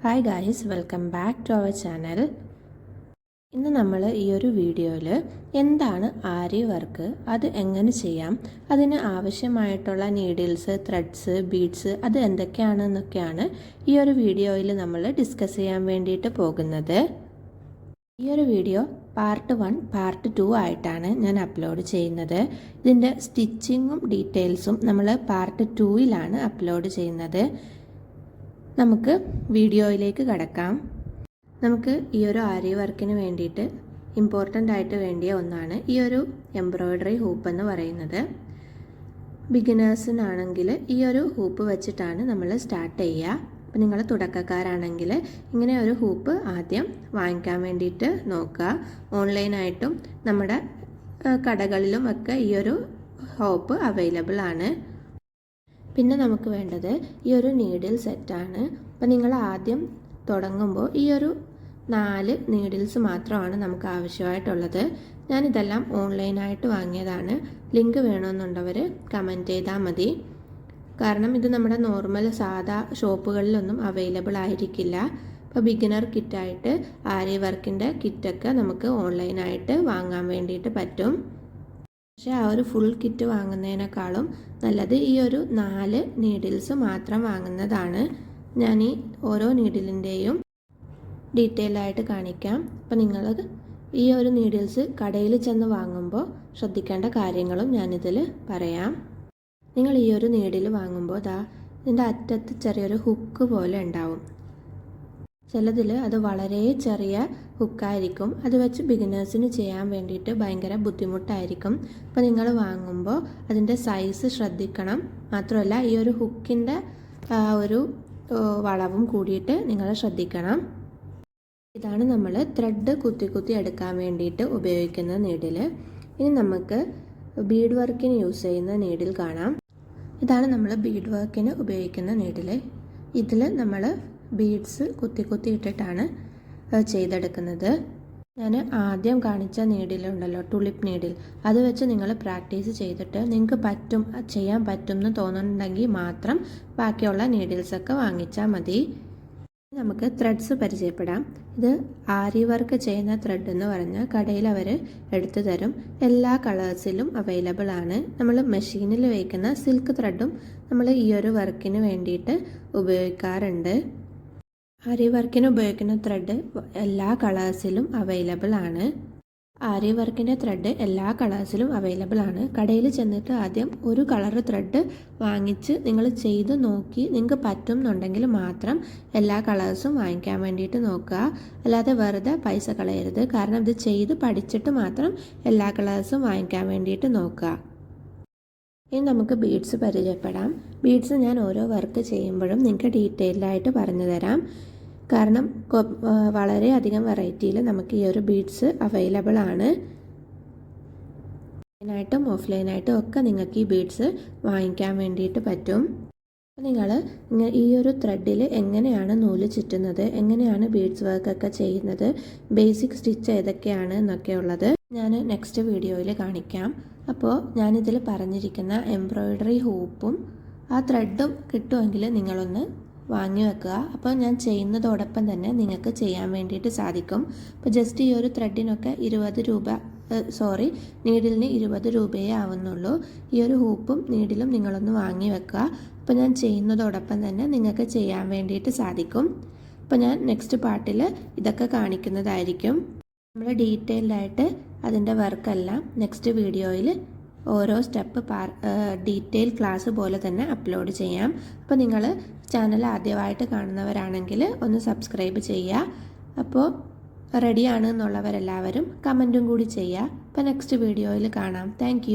Hi guys, welcome back to our channel. ഇന്ന് നമ്മൾ ഈ ഒരു വീഡിയോയിൽ എന്താണ് ആരി വർക്ക്, അത് എങ്ങനെ ചെയ്യാം, അതിന് ആവശ്യമായിട്ടുള്ള നീഡിൽസ്, ത്രെഡ്സ്, ബീഡ്സ് അത് എന്തൊക്കെയാണെന്നൊക്കെയാണ് ഈ ഒരു വീഡിയോയിൽ നമ്മൾ ഡിസ്കസ് ചെയ്യാൻ വേണ്ടിയിട്ട് പോകുന്നത്. ഈ ഒരു വീഡിയോ പാർട്ട് 1, പാർട്ട് 2 ആയിട്ടാണ് ഞാൻ അപ്ലോഡ് ചെയ്യുന്നത്. ഇതിൻ്റെ സ്റ്റിച്ചിങ്ങും ഡീറ്റെയിൽസും നമ്മൾ പാർട്ട് 2ലാണ് അപ്ലോഡ് ചെയ്യുന്നത്. നമുക്ക് വീഡിയോയിലേക്ക് കടക്കാം. നമുക്ക് ഈ ഒരു ആരി വർക്കിന് വേണ്ടിയിട്ട് ഇമ്പോർട്ടൻ്റ് ആയിട്ട് വേണ്ടിയ ഒന്നാണ് ഈ ഒരു എംബ്രോയ്ഡറി ഹൂപ്പ് എന്ന് പറയുന്നത്. ബിഗിനേഴ്സിനാണെങ്കിൽ ഈ ഒരു ഹൂപ്പ് വെച്ചിട്ടാണ് നമ്മൾ സ്റ്റാർട്ട് ചെയ്യുക. അപ്പോൾ നിങ്ങൾ തുടക്കക്കാരാണെങ്കിൽ ഇങ്ങനെ ഒരു ഹൂപ്പ് ആദ്യം വാങ്ങിക്കാൻ വേണ്ടിയിട്ട് നോക്കുക. ഓൺലൈനായിട്ടും നമ്മുടെ കടകളിലും ഒക്കെ ഈ ഒരു ഹൂപ്പ് അവൈലബിൾ ആണ്. പിന്നെ നമുക്ക് വേണ്ടത് ഈ ഒരു നീഡിൽ സെറ്റാണ്. അപ്പോൾ നിങ്ങൾ ആദ്യം തുടങ്ങുമ്പോൾ ഈ ഒരു 4 നീഡിൽസ് മാത്രമാണ് നമുക്ക് ആവശ്യമായിട്ടുള്ളത്. ഞാനിതെല്ലാം ഓൺലൈനായിട്ട് വാങ്ങിയതാണ്. ലിങ്ക് വേണമെന്നുള്ളവർ കമൻറ്റ് ചെയ്താൽ മതി. കാരണം ഇത് നമ്മുടെ നോർമൽ സാധാ ഷോപ്പുകളിലൊന്നും അവൈലബിൾ ആയിരിക്കില്ല. അപ്പോൾ ബിഗിനർ കിറ്റായിട്ട് ആരി വർക്കിൻ്റെ കിറ്റൊക്കെ നമുക്ക് ഓൺലൈനായിട്ട് വാങ്ങാൻ വേണ്ടിയിട്ട് പറ്റും. പക്ഷേ ആ ഒരു ഫുൾ കിറ്റ് വാങ്ങുന്നതിനേക്കാളും നല്ലത് ഈ ഒരു 4 നീഡിൽസ് മാത്രം വാങ്ങുന്നതാണ്. ഞാൻ ഈ ഓരോ നീഡിലിൻ്റെയും ഡീറ്റെയിൽ ആയിട്ട് കാണിക്കാം. അപ്പോൾ നിങ്ങൾ ഈ ഒരു നീഡിൽസ് കടയിൽ ചെന്ന് വാങ്ങുമ്പോൾ ശ്രദ്ധിക്കേണ്ട കാര്യങ്ങളും ഞാനിതിൽ പറയാം. നിങ്ങൾ ഈ ഒരു നീഡിൽ വാങ്ങുമ്പോൾ ഇതിൻ്റെ അറ്റത്ത് ചെറിയൊരു ഹുക്ക് പോലെ ഉണ്ടാവും. ചിലതിൽ അത് വളരെ ചെറിയ ഹുക്കായിരിക്കും. അത് വെച്ച് ബിഗിനേഴ്സിന് ചെയ്യാൻ വേണ്ടിയിട്ട് ഭയങ്കര ബുദ്ധിമുട്ടായിരിക്കും. അപ്പോൾ നിങ്ങൾ വാങ്ങുമ്പോൾ അതിൻ്റെ സൈസ് ശ്രദ്ധിക്കണം. മാത്രമല്ല ഈ ഒരു ഹുക്കിൻ്റെ ഒരു വളവും കൂടിയിട്ട് നിങ്ങൾ ശ്രദ്ധിക്കണം. ഇതാണ് നമ്മൾ ത്രെഡ് കുത്തി എടുക്കാൻ വേണ്ടിയിട്ട് ഉപയോഗിക്കുന്ന നീഡിൽ. ഇനി നമുക്ക് ബീഡ് വർക്കിന് യൂസ് ചെയ്യുന്ന നീഡിൽ കാണാം. ഇതാണ് നമ്മൾ ബീഡ് വർക്കിന് ഉപയോഗിക്കുന്ന നീഡിൽ. ഇതിൽ നമ്മൾ ബീഡ്സ് കുത്തി ഇട്ടിട്ടാണ് ചെയ്തെടുക്കുന്നത്. ഞാൻ ആദ്യം കാണിച്ച നീഡിലുണ്ടല്ലോ, ടുലിപ്പ് നീഡിൽ, അത് വെച്ച് നിങ്ങൾ പ്രാക്ടീസ് ചെയ്തിട്ട് നിങ്ങൾക്ക് ചെയ്യാൻ പറ്റും എന്ന് തോന്നുന്നുണ്ടെങ്കിൽ മാത്രം ബാക്കിയുള്ള നീഡിൽസൊക്കെ വാങ്ങിച്ചാൽ മതി. നമുക്ക് ത്രെഡ്സ് പരിചയപ്പെടാം. ഇത് ആരി വർക്ക് ചെയ്യുന്ന ത്രെഡ് എന്ന് പറഞ്ഞാൽ കടയിൽ അവർ എടുത്തു തരും. എല്ലാ കളേഴ്സിലും അവൈലബിൾ ആണ്. നമ്മൾ മെഷീനിൽ വയ്ക്കുന്ന സിൽക്ക് ത്രെഡും നമ്മൾ ഈ ഒരു വർക്കിന് വേണ്ടിയിട്ട് ഉപയോഗിക്കാറുണ്ട്. ആരി വർക്കിന് ഉപയോഗിക്കുന്ന ത്രെഡ് എല്ലാ കളേഴ്സിലും അവൈലബിൾ ആണ്. ആരി വർക്കിൻ്റെ ത്രെഡ് എല്ലാ കളേഴ്സിലും അവൈലബിൾ ആണ്. കടയിൽ ചെന്നിട്ട് ആദ്യം ഒരു കളർ ത്രെഡ് വാങ്ങിച്ച് നിങ്ങൾ ചെയ്ത് നോക്കി നിങ്ങൾക്ക് പറ്റുന്നുണ്ടെങ്കിൽ മാത്രം എല്ലാ കളേഴ്സും വാങ്ങിക്കാൻ വേണ്ടിയിട്ട് നോക്കുക. അല്ലാതെ വെറുതെ പൈസ കളയരുത്. കാരണം ഇത് ചെയ്ത് പഠിച്ചിട്ട് മാത്രം എല്ലാ കളേഴ്സും വാങ്ങിക്കാൻ വേണ്ടിയിട്ട് നോക്കുക. ഇനി നമുക്ക് ബീഡ്സ് പരിചയപ്പെടാം. ബീഡ്സ് ഞാൻ ഓരോ വർക്ക് ചെയ്യുമ്പോഴും നിങ്ങൾക്ക് ഡീറ്റെയിൽഡായിട്ട് പറഞ്ഞു തരാം. കാരണം വളരെയധികം വെറൈറ്റിയിൽ നമുക്ക് ഈ ഒരു ബീഡ്സ് അവൈലബിൾ ആണ്. ഓൺലൈനായിട്ടും ഓഫ്ലൈനായിട്ടും ഒക്കെ നിങ്ങൾക്ക് ഈ ബീഡ്സ് വാങ്ങിക്കാൻ വേണ്ടിയിട്ട് പറ്റും. നിങ്ങൾ ഈ ഒരു ത്രെഡിൽ എങ്ങനെയാണ് നൂല് ചുറ്റുന്നത്, എങ്ങനെയാണ് ബീഡ്സ് വർക്കൊക്കെ ചെയ്യുന്നത്, ബേസിക് സ്റ്റിച്ച് ഏതൊക്കെയാണ് എന്നൊക്കെ ഉള്ളത് ഞാൻ നെക്സ്റ്റ് വീഡിയോയിൽ കാണിക്കാം. അപ്പോൾ ഞാനിതിൽ പറഞ്ഞിരിക്കുന്ന എംബ്രോയ്ഡറി ഹൂപ്പും ആ ത്രെഡും കിട്ടുമെങ്കിൽ നിങ്ങളൊന്ന് വാങ്ങി വെക്കുക. അപ്പോൾ ഞാൻ ചെയ്യുന്നതോടൊപ്പം തന്നെ നിങ്ങൾക്ക് ചെയ്യാൻ വേണ്ടിയിട്ട് സാധിക്കും. അപ്പോൾ ജസ്റ്റ് ഈ ഒരു ത്രെഡിനൊക്കെ 20 രൂപ, നീഡിലിന് 20 രൂപയേ ആവുന്നുള്ളൂ. ഈ ഒരു ഹൂപ്പും നീഡിലും നിങ്ങളൊന്ന് വാങ്ങി വെക്കുക. അപ്പോൾ ഞാൻ ചെയ്യുന്നതോടൊപ്പം തന്നെ നിങ്ങൾക്ക് ചെയ്യാൻ വേണ്ടിയിട്ട് സാധിക്കും. അപ്പോൾ ഞാൻ നെക്സ്റ്റ് പാർട്ടിൽ ഇതൊക്കെ കാണിക്കുന്നതായിരിക്കും. നമ്മൾ ഡീറ്റെയിൽഡായിട്ട് അതിൻ്റെ വർക്കെല്ലാം നെക്സ്റ്റ് വീഡിയോയിൽ ഓരോ സ്റ്റെപ്പ് ഡീറ്റെയിൽ ക്ലാസ് പോലെ തന്നെ അപ്ലോഡ് ചെയ്യാം. അപ്പോൾ നിങ്ങൾ ചാനൽ ആദ്യമായിട്ട് കാണുന്നവരാണെങ്കിൽ ഒന്ന് സബ്സ്ക്രൈബ് ചെയ്യുക. അപ്പോൾ റെഡിയാണ് എന്നുള്ളവരെല്ലാവരും കമൻറ്റും കൂടി ചെയ്യുക. അപ്പോൾ നെക്സ്റ്റ് വീഡിയോയിൽ കാണാം. താങ്ക്